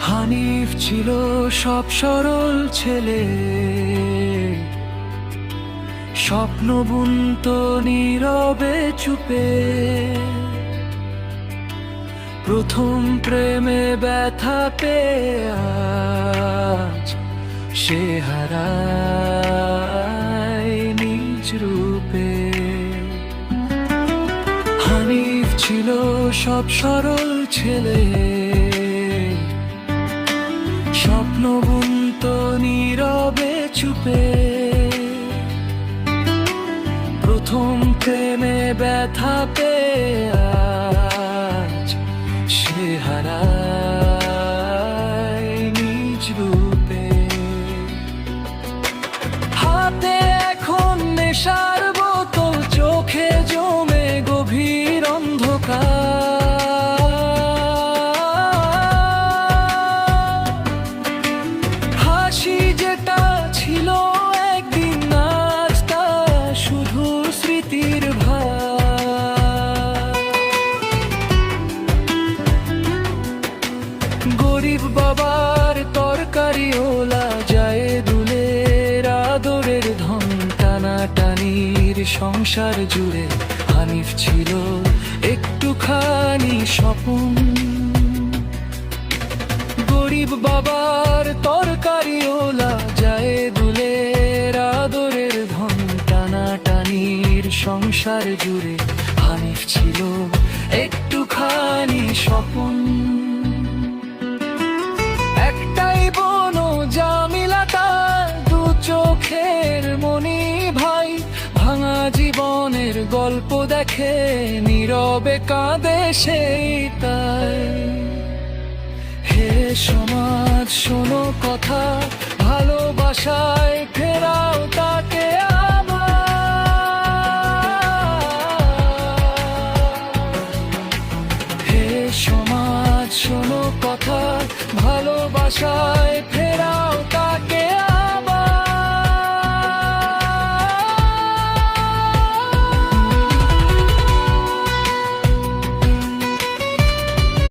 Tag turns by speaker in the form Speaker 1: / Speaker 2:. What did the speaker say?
Speaker 1: হানিফ ছিল সব সরল ছেলে, স্বপ্ন বুনত নীরবে চুপে। প্রথম প্রেমে ব্যথা পেয়ে আজ সে হারায় নিজ রূপে। হানিফ ছিল সব সরল ছেলে, স্বপ্ন বুনত নীরবে চুপে। প্রথম প্রেমে ব্যথা পেয়ে আজ সে হারায় নিজ রূপে। হাতে এখন নেশার বোতল, চোখে জমে গভীর অন্ধকার। হাসি যেটা ছিল একদিন, আজ তা শুধু স্মৃতির ভার। গরিব বাবার তরকারি ওলা যায় দুলের আদরের ধন, টানাটানির সংসার জুড়ে হানিফ ছিল একটুখানি স্বপন। গরিব বাবার তরকারি ওলা যায় দুলের আদরের ধন, টানাটানির সংসার জুড়ে হানিফ ছিল একটুখানি স্বপন। একটাই বোন জামিলা, তার দু চোখের মনি ভাই। ভাঙা জীবনের গল্প দেখে নীরবে কাঁদে সেই তাই। হে সমাজ শোনো কথা, ভালোবাসায় ফেরাও তাকে আবার। হে সমাজ শোনো কথা, ভালোবাসায়